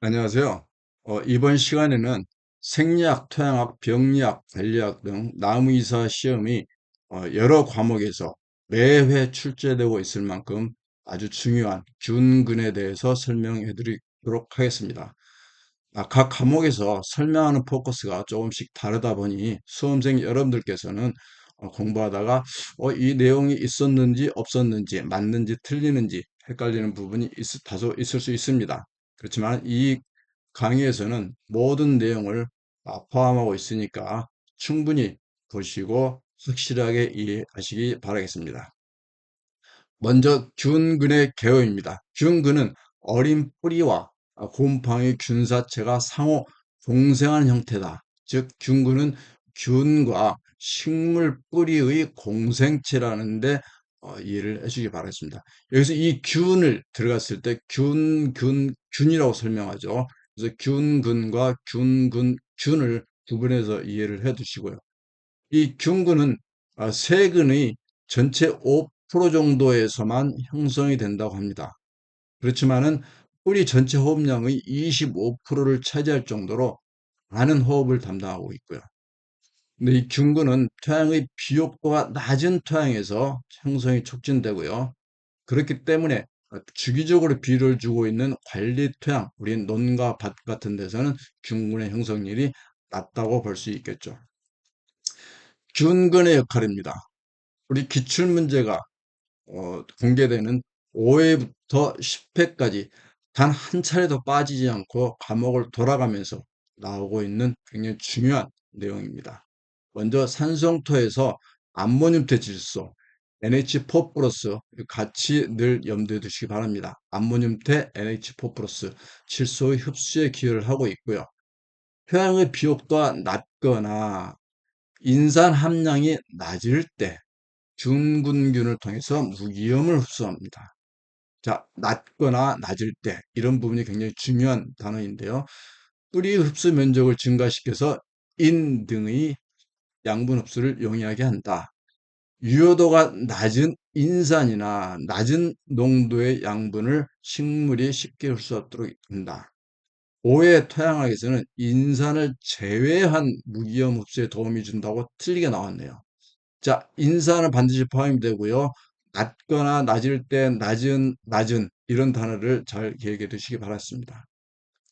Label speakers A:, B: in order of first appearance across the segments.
A: 안녕하세요. 이번 시간에는 생리학, 토양학, 병리학, 관리학 등 나무의사 시험이 여러 과목에서 매회 출제되고 있을 만큼 아주 중요한 균근에 대해서 설명해 드리도록 하겠습니다. 각 과목에서 설명하는 포커스가 조금씩 다르다 보니 수험생 여러분들께서는 공부하다가 이 내용이 있었는지 없었는지 맞는지 틀리는지 헷갈리는 부분이 다소 있을 수 있습니다. 그렇지만 이 강의에서는 모든 내용을 포함하고 있으니까 충분히 보시고 확실하게 이해하시기 바라겠습니다. 먼저 균근의 개요입니다. 균근은 어린 뿌리와 곰팡이 균사체가 상호 공생하는 형태다. 즉 균근은 균과 식물 뿌리의 공생체라는데 이해를 해주기 바라겠습니다. 여기서 이 균을 들어갔을 때 균이라고 설명하죠. 그래서 균근과 균을 구분해서 이해를 해 두시고요. 이 균근은 세균의 전체 5% 정도에서만 형성이 된다고 합니다. 그렇지만은 뿌리 전체 호흡량의 25%를 차지할 정도로 많은 호흡을 담당하고 있고요. 근데 이 균근은 토양의 비옥도가 낮은 토양에서 형성이 촉진되고요. 그렇기 때문에 주기적으로 비를 주고 있는 관리 토양, 우리 논과 밭 같은 데서는 균근의 형성률이 낮다고 볼 수 있겠죠. 균근의 역할입니다. 우리 기출문제가 공개되는 5회부터 10회까지 단 한 차례도 빠지지 않고 과목을 돌아가면서 나오고 있는 굉장히 중요한 내용입니다. 먼저 산성토에서 암모늄태 질소, NH4 플러스 같이 늘 염두에 두시기 바랍니다. 암모늄태 NH4 플러스 질소의 흡수에 기여를 하고 있고요. 토양의 비옥도가 낮거나 인산 함량이 낮을 때 균군균을 통해서 무기염을 흡수합니다. 자, 낮거나 낮을 때 이런 부분이 굉장히 중요한 단어인데요. 뿌리 흡수 면적을 증가시켜서 인 등의 양분 흡수를 용이하게 한다. 유효도가 낮은 인산이나 낮은 농도의 양분을 식물이 쉽게 흡수하도록 한다. 오해 토양학에서는 인산을 제외한 무기염 흡수에 도움이 준다고 틀리게 나왔네요. 자, 인산은 반드시 포함이 되고요. 낮거나 낮을 때 낮은 이런 단어를 잘 기억해 두시기 바랍니다.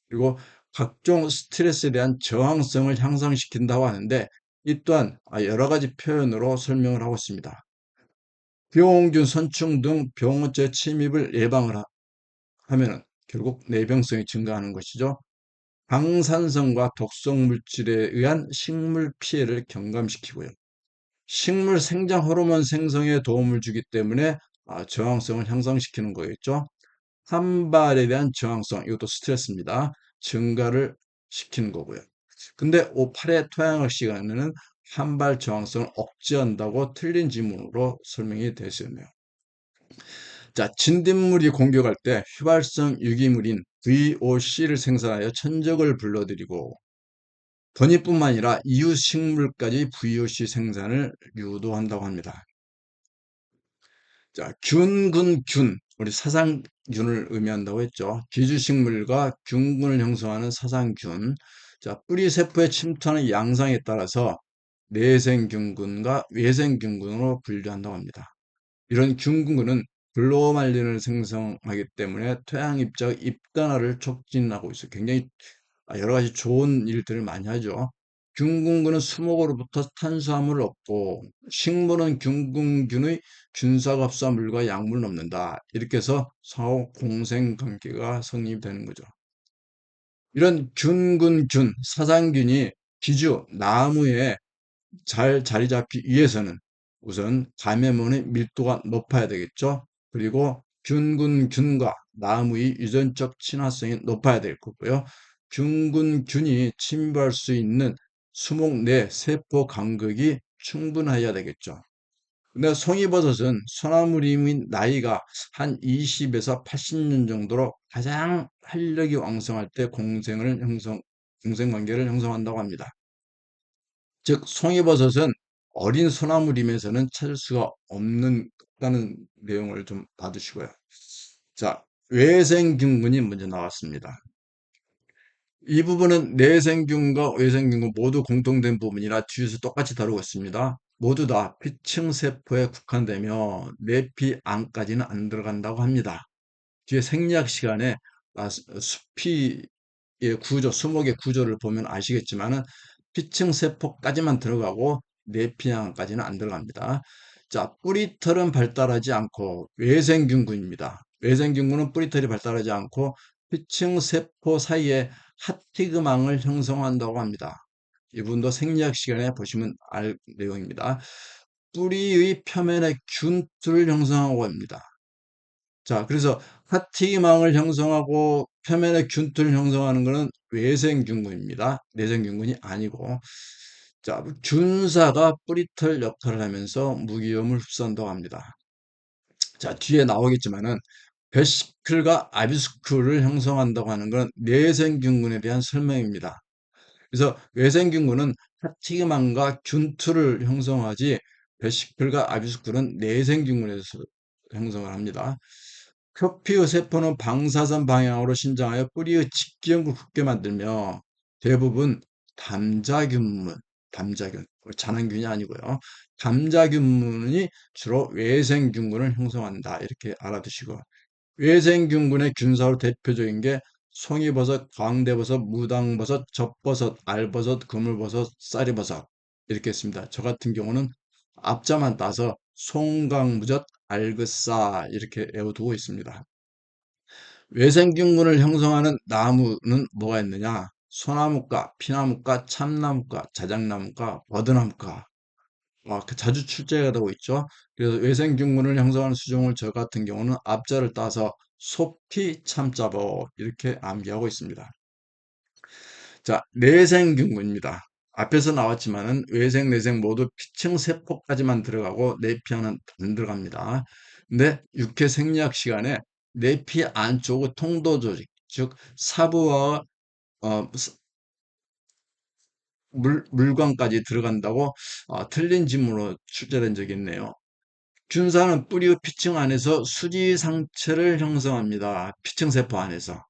A: 그리고 각종 스트레스에 대한 저항성을 향상시킨다고 하는데 이 또한 여러 가지 표현으로 설명을 하고 있습니다. 병원균, 선충 등 병원체 침입을 예방을 하면은 결국 내병성이 증가하는 것이죠. 방산성과 독성 물질에 의한 식물 피해를 경감시키고요. 식물 생장 호르몬 생성에 도움을 주기 때문에 저항성을 향상시키는 거겠죠. 산발에 대한 저항성, 이것도 스트레스입니다. 증가를 시키는 거고요. 근데 8회 토양학 시간에는 산발 저항성을 억제한다고 틀린 지문으로 설명이 되었네요. 자, 진딧물이 공격할 때 휘발성 유기물인 VOC를 생산하여 천적을 불러들이고 더니뿐만 아니라 이웃 식물까지 VOC 생산을 유도한다고 합니다. 자, 균, 우리 사상균을 의미한다고 했죠. 기주식물과 균군을 형성하는 사상균. 자, 뿌리 세포에 침투하는 양상에 따라서 내생균군과 외생균군으로 분류한다고 합니다. 이런 균군은 글로말린을 생성하기 때문에 토양 입자의 입단화를 촉진하고 있어요. 굉장히 여러 가지 좋은 일들을 많이 하죠. 균군균은 수목으로부터 탄수화물을 얻고 식물은 균군균의 균사갑수화물과 약물을 얻는다. 이렇게 해서 상호 공생 관계가 성립되는 거죠. 이런 균군균, 사상균이 기주, 나무에 잘 자리 잡기 위해서는 우선 감염원의 밀도가 높아야 되겠죠. 그리고 균군균과 나무의 유전적 친화성이 높아야 될 거고요. 균군균이 침입할 수 있는 수목 내 세포 간극이 충분해야 되겠죠. 근데 송이버섯은 소나무림인 나이가 한 20에서 80년 정도로 가장 활력이 왕성할 때 공생관계를 형성한다고 합니다. 즉 송이버섯은 어린 소나무림에서는 찾을 수가 없다는 내용을 좀 봐두시고요. 자, 외생균군이 먼저 나왔습니다. 이 부분은 내생균과 외생균과 모두 공통된 부분이라 뒤에서 똑같이 다루고 있습니다. 모두 다 피층세포에 국한되며 내피 안까지는 안 들어간다고 합니다. 뒤에 생리학 시간에 수피의 구조, 수목의 구조를 보면 아시겠지만은 피층세포까지만 들어가고 내피안까지는 안 들어갑니다. 자, 뿌리털은 발달하지 않고 외생균군입니다. 외생균군은 뿌리털이 발달하지 않고 피층세포 사이에 하티그망을 형성한다고 합니다. 이분도 생리학 시간에 보시면 알 내용입니다. 뿌리의 표면에 균들을 형성하고 합니다. 자, 그래서 하티망을 형성하고 표면에 균들을 형성하는 것은 외생균군입니다. 내생균군이 아니고. 자, 균사가 뿌리털 역할을 하면서 무기염을 흡수한다고 합니다. 자, 뒤에 나오겠지만은 베시클과 아비스쿨을 형성한다고 하는 건 내생균군에 대한 설명입니다. 그래서 외생균군은 하티그망과 균투를 형성하지 베시클과 아비스쿨은 내생균군에서 형성을 합니다. 표피의 세포는 방사선 방향으로 신장하여 뿌리의 직경을 굳게 만들며 대부분 담자균문, 담자균, 잔황균이 아니고요. 담자균문이 주로 외생균군을 형성한다. 이렇게 알아두시고 외생균군의 균사로 대표적인 게 송이버섯, 광대버섯, 무당버섯, 젖버섯, 알버섯, 그물버섯, 쌀이버섯 이렇게 있습니다. 저 같은 경우는 앞자만 따서 송강무젓, 알그싸 이렇게 외워두고 있습니다. 외생균군을 형성하는 나무는 뭐가 있느냐? 소나무과, 피나무과, 참나무과, 자작나무과, 버드나무과 자주 출제가 되고 있죠. 그래서 외생균군을 형성하는 수종을 저 같은 경우는 앞자를 따서 소피 참자버 이렇게 암기하고 있습니다. 자, 내생균군입니다. 앞에서 나왔지만은 외생, 내생 모두 피층 세포까지만 들어가고 내피안은 안 들어갑니다. 근데 육회 생리학 시간에 내피 안쪽의 통도 조직, 즉 사부와 어, 물관까지 들어간다고 틀린 질문으로 출제된 적이 있네요. 균사는 뿌리의 피층 안에서 수지 상체를 형성합니다. 피층세포 안에서.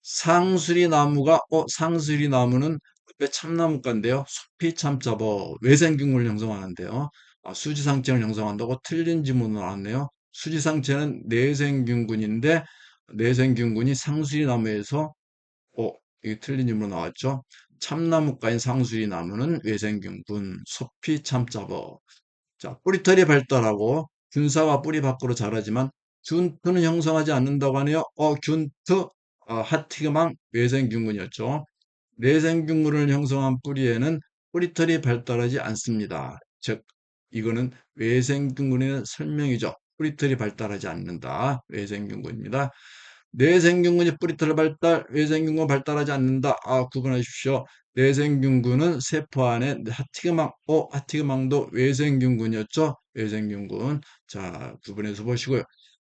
A: 상수리 나무는 옆에 참나무과인데요. 숲이 참잡어 외생균을 형성하는데요. 수지 상체를 형성한다고 틀린 지문으로 나왔네요. 수지 상체는 내생균군인데 내생균군이 상수리 나무에서 이게 틀린 질문으로 나왔죠. 참나무과인 상수리 나무는 외생균군, 숲이 참잡어. 자, 뿌리털이 발달하고 균사가 뿌리 밖으로 자라지만 균트는 형성하지 않는다고 하네요. 균트, 하티그망 외생균군이었죠. 내생균군을 형성한 뿌리에는 뿌리털이 발달하지 않습니다. 즉, 이거는 외생균군의 설명이죠. 뿌리털이 발달하지 않는다. 외생균군입니다. 내생균군이 뿌리털 발달, 외생균군 발달하지 않는다. 구분하십시오. 내생균군은 세포 안에 하티그망도 외생균군이었죠. 외생균군. 자, 구분해서 보시고요.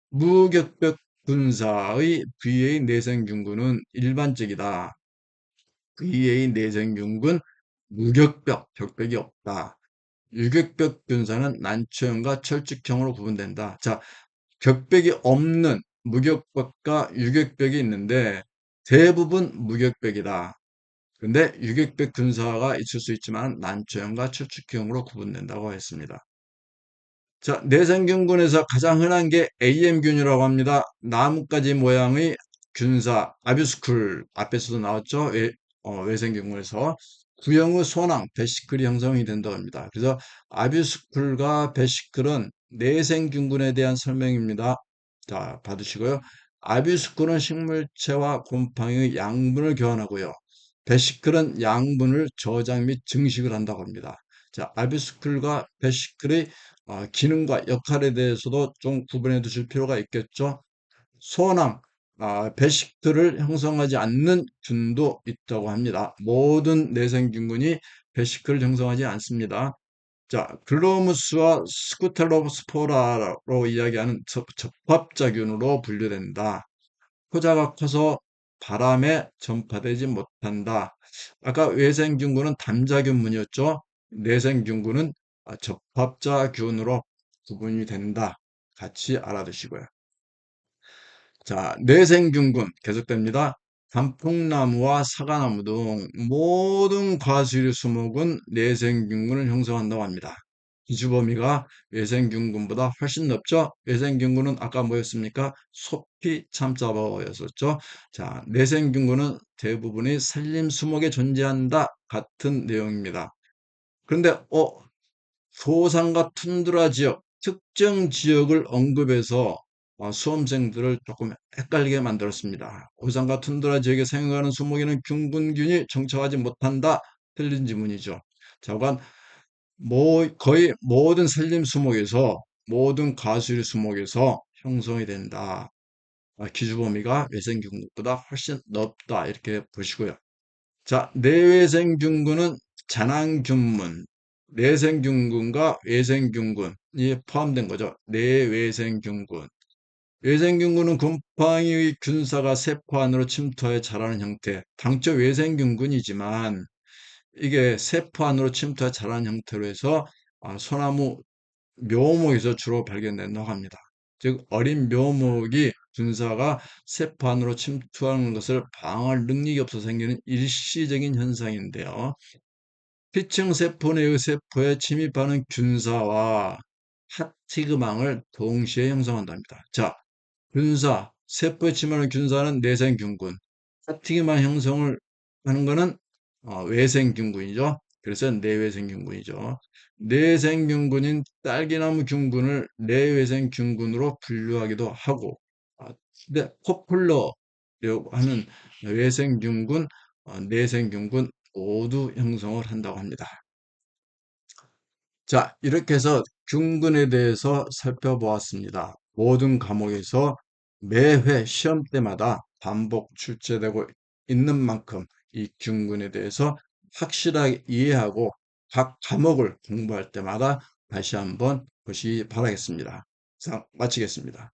A: 무격벽 군사의 VA 내생균군은 일반적이다. VA 내생균군 무격벽, 격벽이 없다. 유격벽 균사는 난초형과 철쭉형으로 구분된다. 자, 격벽이 없는 무격벽과 유격벽이 있는데 대부분 무격벽이다. 근데 유격벽 균사가 있을 수 있지만 난초형과 철쭉형으로 구분된다고 했습니다. 자, 내생균군에서 가장 흔한 게 AM균이라고 합니다. 나뭇가지 모양의 균사, 아비스쿨, 앞에서도 나왔죠? 외생균군에서. 구형의 소낭, 베시클이 형성이 된다고 합니다. 그래서 아비스쿨과 베시클은 내생균군에 대한 설명입니다. 자, 받으시고요. 아비스쿨은 식물체와 곰팡이의 양분을 교환하고요. 베시클은 양분을 저장 및 증식을 한다고 합니다. 자, 아비스쿨과 베시클의 기능과 역할에 대해서도 좀 구분해 두실 필요가 있겠죠. 소낭, 베시클을 형성하지 않는 균도 있다고 합니다. 모든 내생균군이 베시클을 형성하지 않습니다. 자, 글로무스와 스쿠텔로스포라로 이야기하는 접합자균으로 분류된다. 효자가 커서 바람에 전파되지 못한다. 아까 외생균군은 담자균문이었죠. 내생균군은 접합자균으로 구분이 된다. 같이 알아두시고요. 자, 내생균군 계속됩니다. 단풍나무와 사과나무 등 모든 과수류 수목은 내생균군을 형성한다고 합니다. 기주범위가 외생균군보다 훨씬 높죠? 외생균군은 아까 뭐였습니까? 소피 참자버였었죠? 자, 내생균군은 대부분이 산림수목에 존재한다 같은 내용입니다. 그런데 소상과 툰드라 지역, 특정 지역을 언급해서 수험생들을 조금 헷갈리게 만들었습니다. 소상과 툰드라 지역에 생활하는 수목에는 균군균이 정착하지 못한다. 틀린 지문이죠. 자관 거의 모든 산림 수목에서 모든 가수리 수목에서 형성이 된다. 기주 범위가 외생균군보다 훨씬 높다. 이렇게 보시고요. 자, 내외생균군은 잔항균문, 내생균군과 외생균군이 포함된 거죠. 내외생균군. 외생균군은 곰팡이의 균사가 세포 안으로 침투하여 자라는 형태. 당초 외생균군이지만 이게 세포 안으로 침투하여 자라는 형태로 해서 소나무 묘목에서 주로 발견된다고 합니다. 즉 어린 묘목이 균사가 세포 안으로 침투하는 것을 방어할 능력이 없어 생기는 일시적인 현상인데요. 피층 세포 내의 세포에 침입하는 균사와 하티그망을 동시에 형성한답니다. 자, 균사, 세포에 침입하는 균사는 내생균군, 하티그망 형성을 하는 것은 외생균군이죠. 그래서 내외생균군이죠. 내생균군인 딸기나무 균군을 내외생균군으로 분류하기도 하고, 근데 포플러라고 하는 외생균군, 내생균군 모두 형성을 한다고 합니다. 자, 이렇게 해서 균군에 대해서 살펴보았습니다. 모든 과목에서 매회 시험 때마다 반복 출제되고 있는 만큼 이 균군에 대해서 확실하게 이해하고 각 과목을 공부할 때마다 다시 한번 보시기 바라겠습니다. 자, 마치겠습니다.